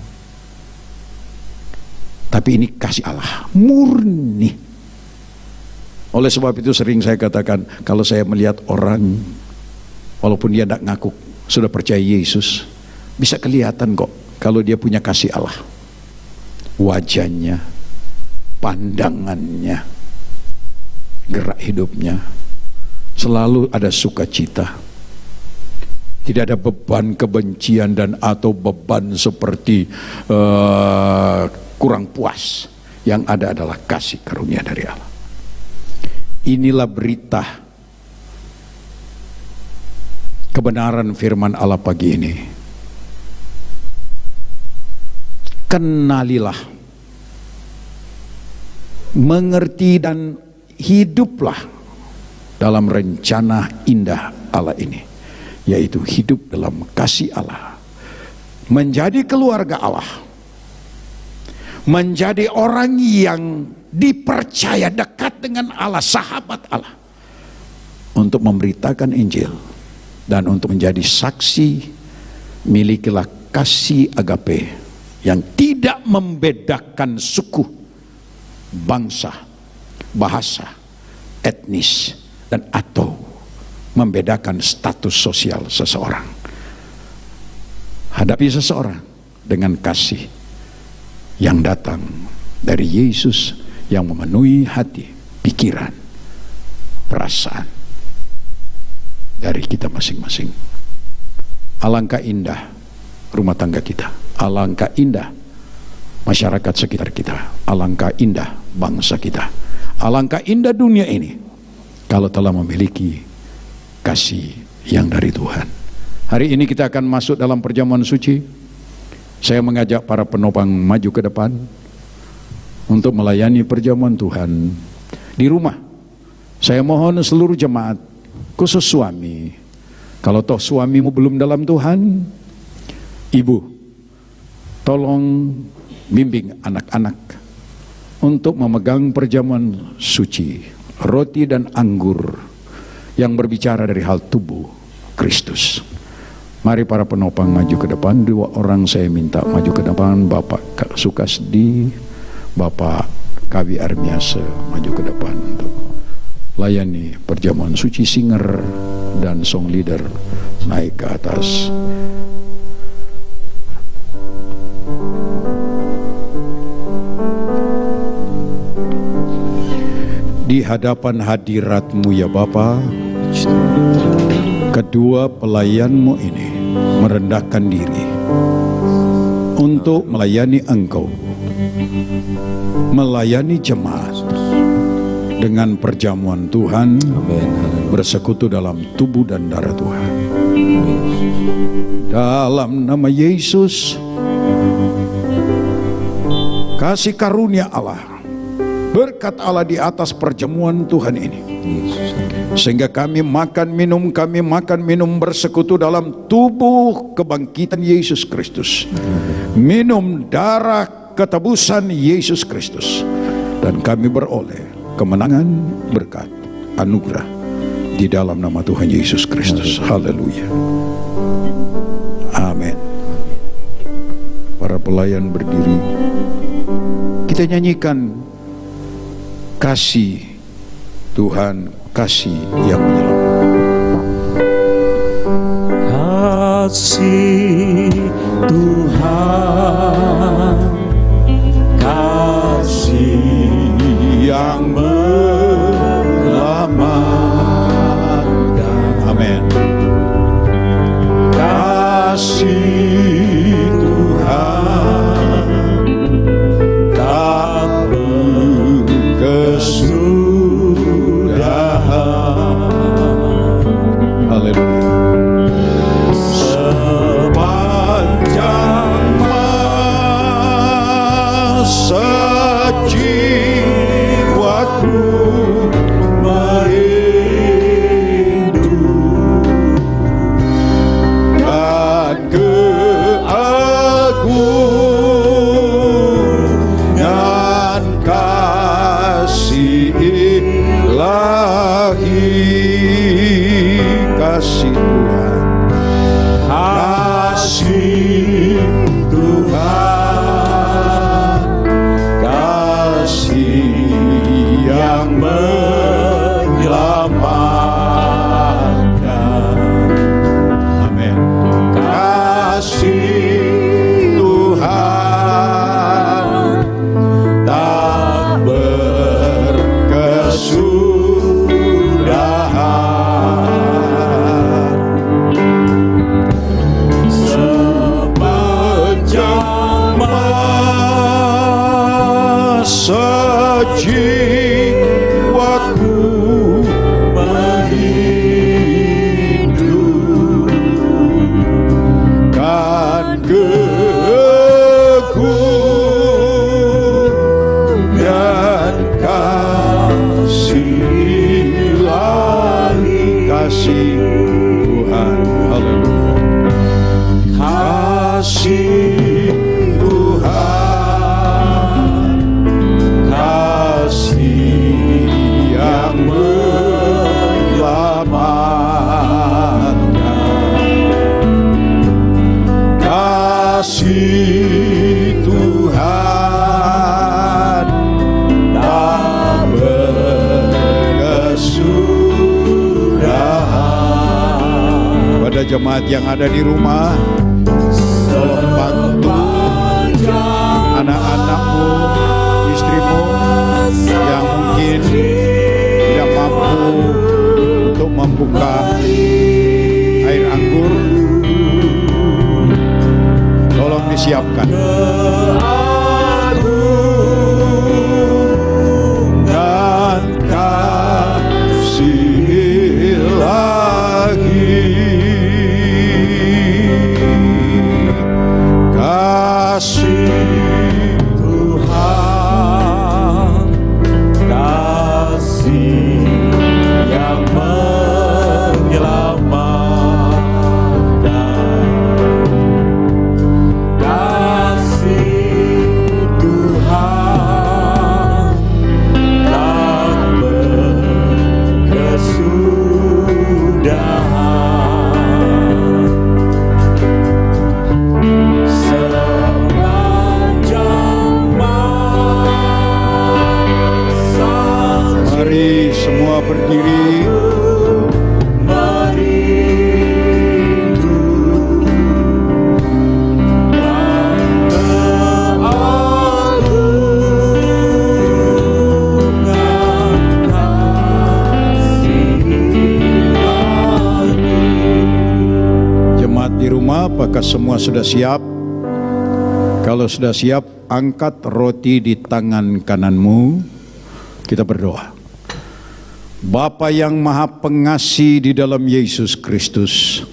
tapi ini kasih Allah murni. Oleh sebab itu sering saya katakan, kalau saya melihat orang, walaupun dia tidak ngaku sudah percaya Yesus, bisa kelihatan kok kalau dia punya kasih Allah. Wajahnya, pandangannya, gerak hidupnya, selalu ada sukacita. Tidak ada beban kebencian dan atau beban seperti kurang puas. Yang ada adalah kasih karunia dari Allah. Inilah berita kebenaran firman Allah pagi ini. Kenalilah, mengerti dan hiduplah dalam rencana indah Allah ini, yaitu hidup dalam kasih Allah, menjadi keluarga Allah, menjadi orang yang dipercaya dekat dengan Allah, sahabat Allah, untuk memberitakan Injil dan untuk menjadi saksi. Milikilah kasih agape yang tidak membedakan suku, bangsa, bahasa, etnis, dan atau membedakan status sosial seseorang. Hadapi seseorang dengan kasih yang datang dari Yesus yang memenuhi hati, pikiran, perasaan dari kita masing-masing. Alangkah indah rumah tangga kita, alangkah indah masyarakat sekitar kita, alangkah indah bangsa kita, alangkah indah dunia ini kalau telah memiliki kasih yang dari Tuhan. Hari ini kita akan masuk dalam perjamuan suci. Saya mengajak para penopang maju ke depan untuk melayani perjamuan Tuhan di rumah. Saya mohon seluruh jemaat, khusus suami, kalau toh suamimu belum dalam Tuhan, ibu, tolong bimbing anak-anak untuk memegang perjamuan suci, roti dan anggur yang berbicara dari hal tubuh Kristus. Mari para penopang maju ke depan. 2 orang saya minta maju ke depan. Bapak Sukasdi, Bapak Kawi Armiase maju ke depan untuk layani perjamuan suci. Singer dan song leader naik ke atas. Di hadapan hadirat-Mu ya Bapa, kedua pelayan-Mu ini merendahkan diri untuk melayani Engkau, melayani jemaat, dengan perjamuan Tuhan, Amin. bersekutu dalam tubuh dan darah Tuhan. Dalam nama Yesus, kasih karunia Allah, berkat Allah di atas perjamuan Tuhan ini, sehingga kami makan minum bersekutu dalam tubuh kebangkitan Yesus Kristus, minum darah ketebusan Yesus Kristus, dan kami beroleh kemenangan, berkat, anugerah di dalam nama Tuhan Yesus Kristus. Haleluya. Amin. Para pelayan berdiri, kita nyanyikan kasih Tuhan, kasih yang menyelamatkan. Kasih Tuhan, kasih Yang menyelamatkan. Amin. Kasih Tuhan tak berkesudahan. Haleluya. Sepanjang masa jiwaku merindu dan keagungan kasih ilahi. Kasih Tuhan, kasih Tuhan, kasih yang menyelamatkan. Amin. Kasih Tuhan tak berkesudahan. Sepanjang masa jiwaku merindu kan keagungan kasih ilahi. Kasih Tuhan, haleluya. Kasih Tuhan, kasih yang menyelamatkan. Kasih Tuhan tak berkesudahan. Pada jemaat yang ada di rumah, tolong bantu anak-anakmu, istrimu yang mungkin tidak mampu untuk membuka air anggur, tolong disiapkan. Dan kasih ilahi, kasih Tuhan, kasih yang menyelamatkan. Kasih Tuhan tak berkesudahan. Sepanjang masa mari semua berdiri. Merindu dan keagungan kasih ilahi. Jemaat di rumah, apakah semua sudah siap? Kalau sudah siap, angkat roti di tangan kananmu. Kita berdoa. Bapa yang Maha Pengasih di dalam Yesus Kristus,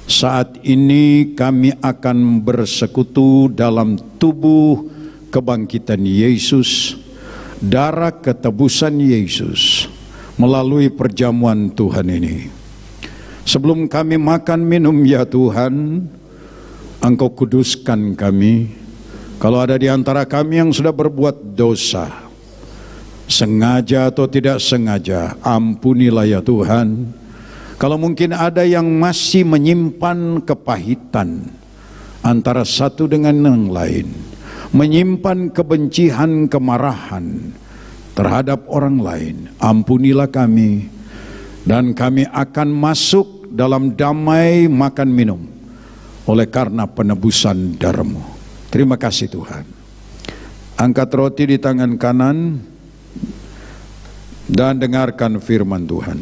saat ini kami akan bersekutu dalam tubuh kebangkitan Yesus, darah ketebusan Yesus melalui perjamuan Tuhan ini. Sebelum kami makan minum ya Tuhan, Engkau kuduskan kami. Kalau ada di antara kami yang sudah berbuat dosa, sengaja atau tidak sengaja, ampunilah ya Tuhan. Kalau mungkin ada yang masih menyimpan kepahitan antara satu dengan yang lain, menyimpan kebencian, kemarahan terhadap orang lain, ampunilah kami, dan kami akan masuk dalam damai makan minum oleh karena penebusan darah-Mu. Terima kasih Tuhan. Angkat roti di tangan kanan dan dengarkan firman Tuhan.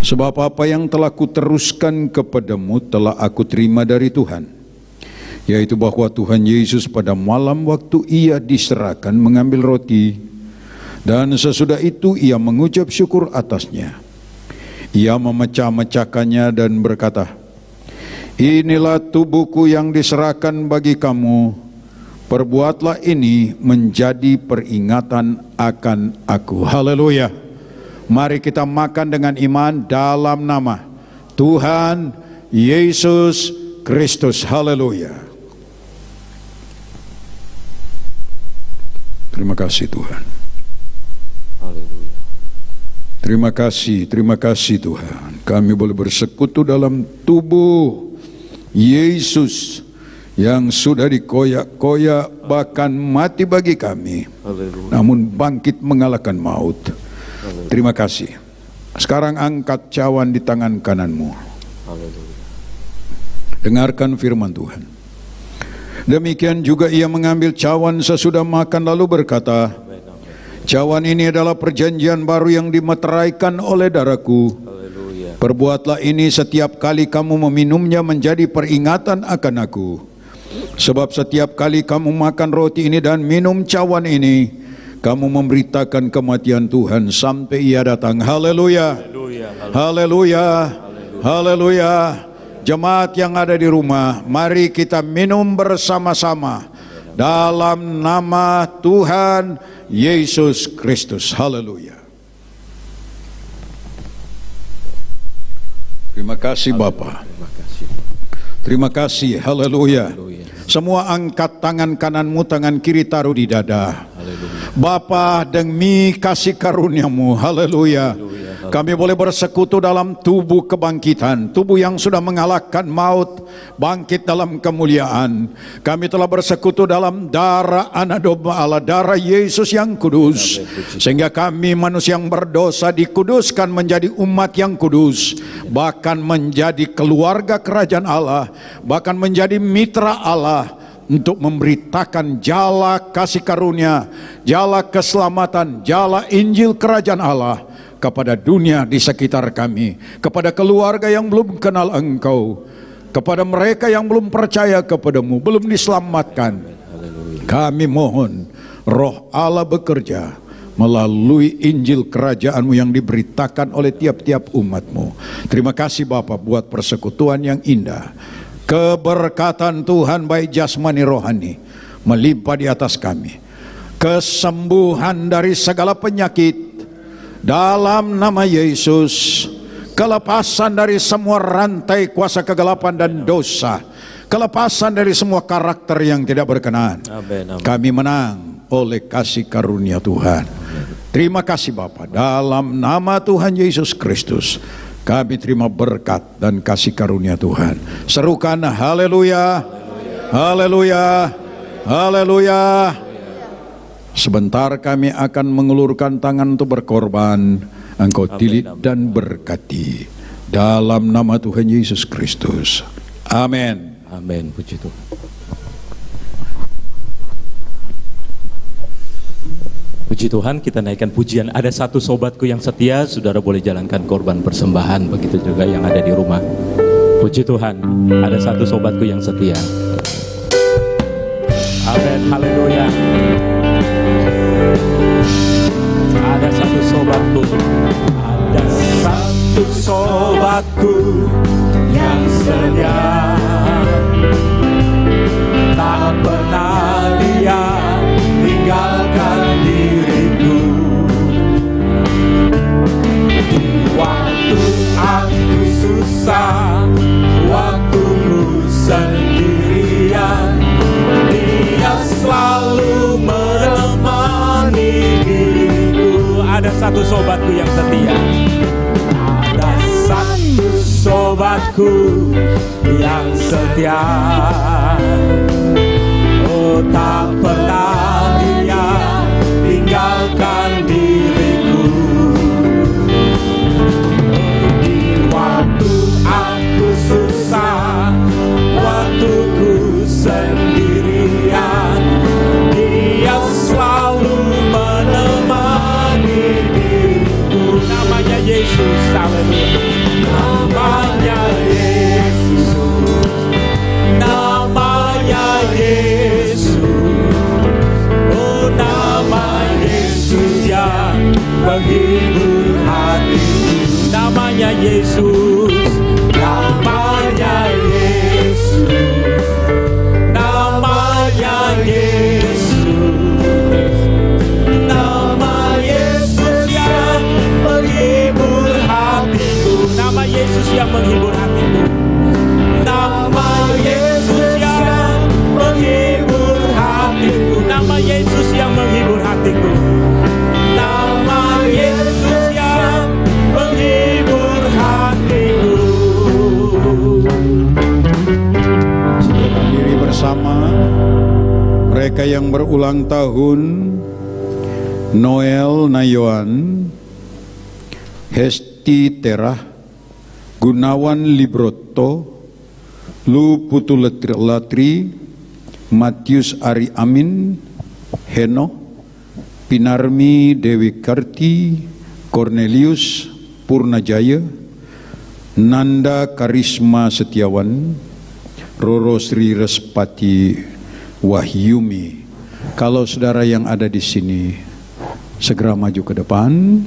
Sebab apa yang telah kuteruskan kepadamu telah aku terima dari Tuhan, yaitu bahwa Tuhan Yesus pada malam waktu ia diserahkan mengambil roti, dan sesudah itu ia mengucap syukur atasnya. Ia memecah-mecahkannya dan berkata, inilah tubuhku yang diserahkan bagi kamu, perbuatlah ini menjadi peringatan akan aku. Haleluya. Mari kita makan dengan iman dalam nama Tuhan Yesus Kristus. Haleluya. Terima kasih Tuhan. Haleluya. Terima kasih Tuhan. Kami boleh bersekutu dalam tubuh Yesus yang sudah dikoyak-koyak bahkan mati bagi kami. Haleluya. Namun bangkit mengalahkan maut. Haleluya. Terima kasih. Sekarang angkat cawan di tangan kananmu. Haleluya. Dengarkan firman Tuhan. Demikian juga ia mengambil cawan sesudah makan lalu berkata, cawan ini adalah perjanjian baru yang dimeteraikan oleh darahku. Haleluya. Perbuatlah ini setiap kali kamu meminumnya menjadi peringatan akan aku. Sebab setiap kali kamu makan roti ini dan minum cawan ini, kamu memberitakan kematian Tuhan sampai ia datang. Haleluya. Haleluya. Haleluya. Jemaat yang ada di rumah, mari kita minum bersama-sama dalam nama Tuhan Yesus Kristus. Haleluya. Terima kasih Bapa. Terima kasih. Haleluya. Semua angkat tangan kananmu, tangan kiri taruh di dada. Bapa, demi kasih karunia-Mu, haleluya, kami boleh bersekutu dalam tubuh kebangkitan, tubuh yang sudah mengalahkan maut, bangkit dalam kemuliaan. Kami telah bersekutu dalam darah anak domba Allah, darah Yesus yang kudus, sehingga kami manusia yang berdosa dikuduskan menjadi umat yang kudus, bahkan menjadi keluarga kerajaan Allah, bahkan menjadi mitra Allah, untuk memberitakan jala kasih karunia, jala keselamatan, jala Injil kerajaan Allah kepada dunia di sekitar kami, kepada keluarga yang belum kenal Engkau, kepada mereka yang belum percaya kepadamu, belum diselamatkan. Kami mohon Roh Allah bekerja melalui Injil kerajaan-Mu yang diberitakan oleh tiap-tiap umat-Mu. Terima kasih Bapa buat persekutuan yang indah. Keberkatan Tuhan baik jasmani rohani melimpah di atas kami. Kesembuhan dari segala penyakit dalam nama Yesus. Kelepasan dari semua rantai kuasa kegelapan dan dosa. Kelepasan dari semua karakter yang tidak berkenan. Amen. Kami menang oleh kasih karunia Tuhan. Terima kasih Bapa, dalam nama Tuhan Yesus Kristus kami terima berkat dan kasih karunia Tuhan. Serukan haleluya, haleluya, haleluya. Sebentar kami akan mengulurkan tangan untuk berkorban. Engkau tilit dan berkati dalam nama Tuhan Yesus Kristus. Amin. Amin. Puji Tuhan. Puji Tuhan, kita naikkan pujian. Ada satu sobatku yang setia, saudara boleh jalankan korban persembahan. Begitu juga yang ada di rumah. Puji Tuhan, ada satu sobatku yang setia. Amin, haleluya. Ada Ada satu sobatku, ada satu sobatku yang setia, tak pernah dia tinggalkan diriku. Di waktu aku susah, waktuku sendirian, dia selalu menemani diriku. Ada satu sobatku yang setia, ada satu sobatku yang setia, oh tak pernah dia tinggalkan diriku. Di waktu aku susah, waktuku sendirian, dia selalu menemani diriku. Namanya Yesus, haleluya. Namanya Yesus, namanya Yesus, oh nama Yesus yang menghibur hatiku. Namanya Yesus, namanya Yesus, namanya Yesus, nama Yesus yang menghibur hatiku. Nama Yesus yang menghibur hatiku. Nama Yesus yang menghibur hatiku. Nama Yesus yang menghibur hatiku. Nama Yesus yang menghibur hatiku. Kita berdiri bersama mereka yang berulang tahun: Noel Nayoan, Hesti Terah, Gunawan Libroto, Lu Putulatri, Matius Ari Amin, Heno, Pinarmi Dewi Karti, Cornelius Purnajaya, Nanda Karisma Setiawan, Roro Sri Respati Wahyumi. Kalau saudara yang ada di sini segera maju ke depan,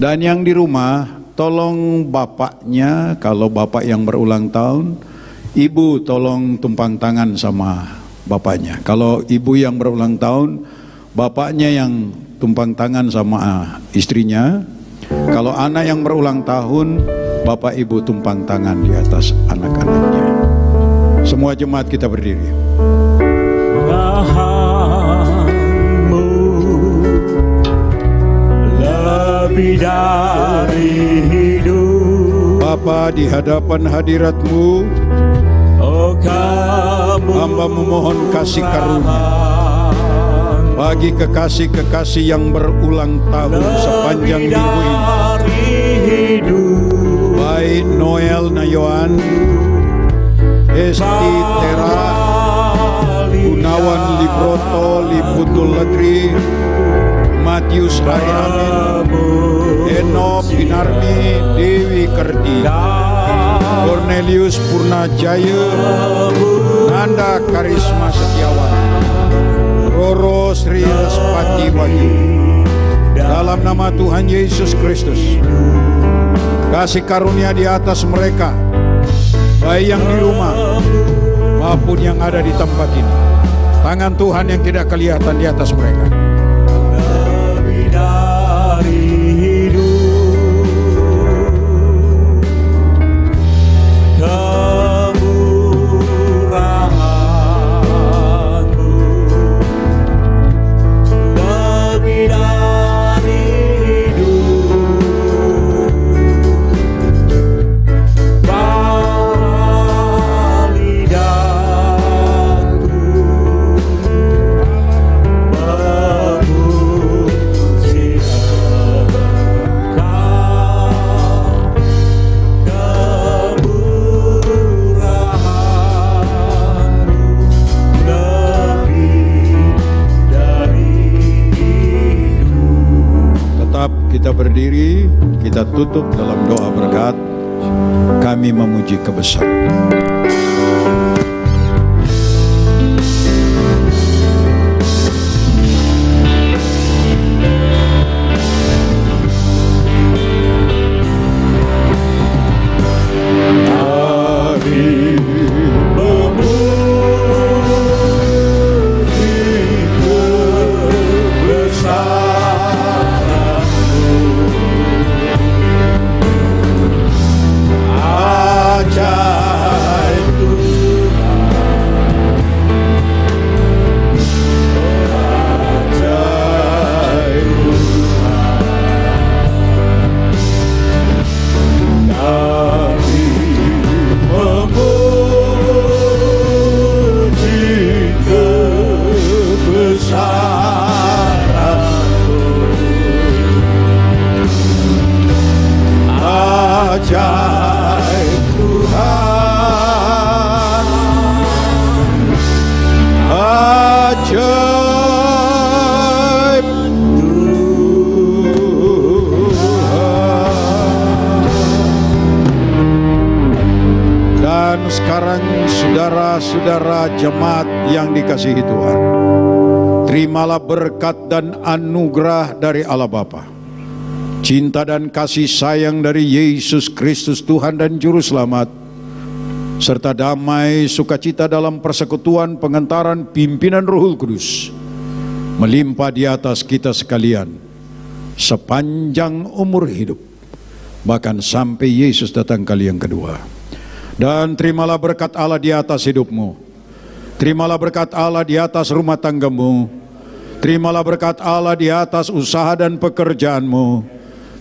dan yang di rumah tolong bapaknya, kalau bapak yang berulang tahun, ibu tolong tumpang tangan sama bapaknya. Kalau ibu yang berulang tahun, bapaknya yang tumpang tangan sama istrinya. Kalau anak yang berulang tahun, bapak ibu tumpang tangan di atas anak-anaknya. Semua jemaat kita berdiri. Tuhanmu lebih dari hidup. Bapa, di hadapan hadirat-Mu, Oh kamu hamba memohon kasih karunia bagi kekasih-kekasih yang berulang tahun sepanjang minggu ini. Baik Noel Nayoan, Hesti Tera, Gunawan Libroto, Liputul Ledri, Matius Hari Amin, Eno Pinarmi Dewi Kerti, Cornelius Purnajaya, Nanda Karisma Setiawan, Roro Sri Respati Wahyu. Dalam nama Tuhan Yesus Kristus, kasih karunia di atas mereka, baik yang di rumah maupun yang ada di tempat ini. Tangan Tuhan yang tidak kelihatan di atas mereka. Lebih dari kita berdiri, kita tutup dalam doa berkat. Kami memuji kebesaran. yang dikasihi Tuhan, terimalah berkat dan anugerah dari Allah Bapa, cinta dan kasih sayang dari Yesus Kristus Tuhan dan Juru Selamat, serta damai sukacita dalam persekutuan pengentaran pimpinan Roh Kudus melimpah di atas kita sekalian sepanjang umur hidup, bahkan sampai Yesus datang kali yang kedua. Dan terimalah berkat Allah di atas hidupmu, terimalah berkat Allah di atas rumah tanggamu, terimalah berkat Allah di atas usaha dan pekerjaanmu,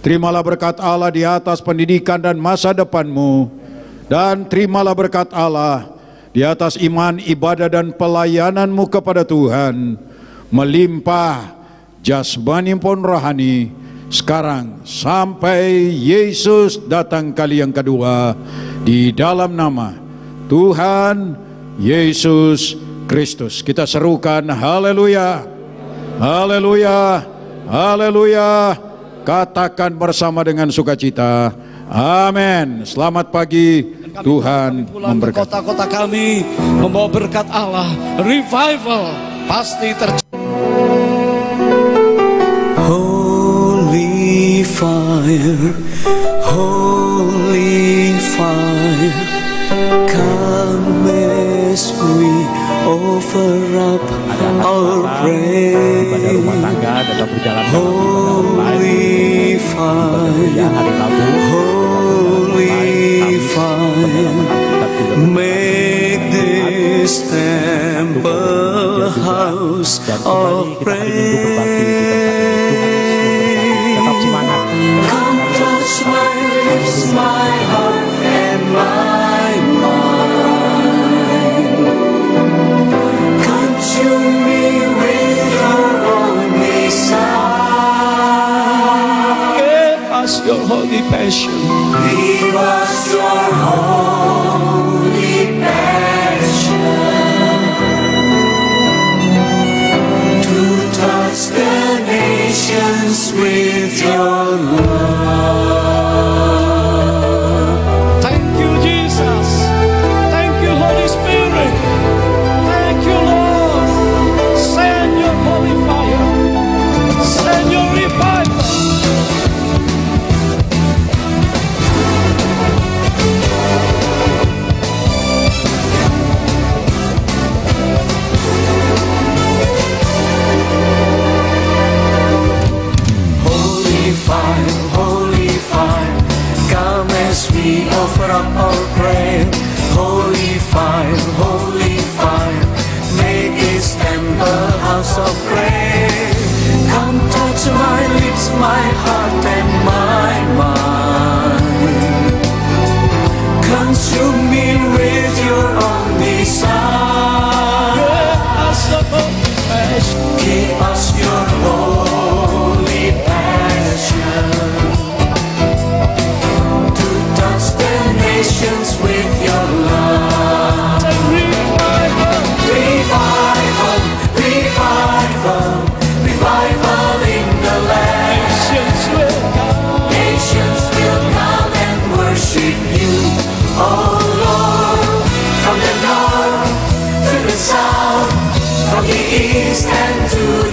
terimalah berkat Allah di atas pendidikan dan masa depanmu, dan terimalah berkat Allah di atas iman, ibadah dan pelayananmu kepada Tuhan, melimpah jasmani pun rohani, sekarang sampai Yesus datang kali yang kedua, di dalam nama Tuhan Yesus Kristus. Kita serukan haleluya, haleluya, haleluya. Katakan bersama dengan sukacita, amin. Selamat pagi, Tuhan memberkati. Kota-kota kami membawa berkat Allah, revival pasti terjadi. Holy fire, holy fire, come as we offer up our praise. Ibadah rumah tangga dalam perjalanan Holy fire, holy fire, make this temple a house of praise. Tetap semangat. Come touch my lips, my heart and my mind. Consume me with your only Son. Give us your holy passion. Give us your holy passion. To touch the nations with your love. Thank you, Jesus. Thank you, Holy Spirit. Thank you, Lord. Send your holy fire. Send your revival. Holy fire, come as we offer up our prayer. Holy fire, make this temple a house of prayer. Come touch my lips, my heart and my mind. Consume me with your only Son. Give us your holy passion. To touch the nations with your love. Revival, revival, revival, revival in the land. Nations will come and worship you, oh Lord. From the north to the south, from the east and to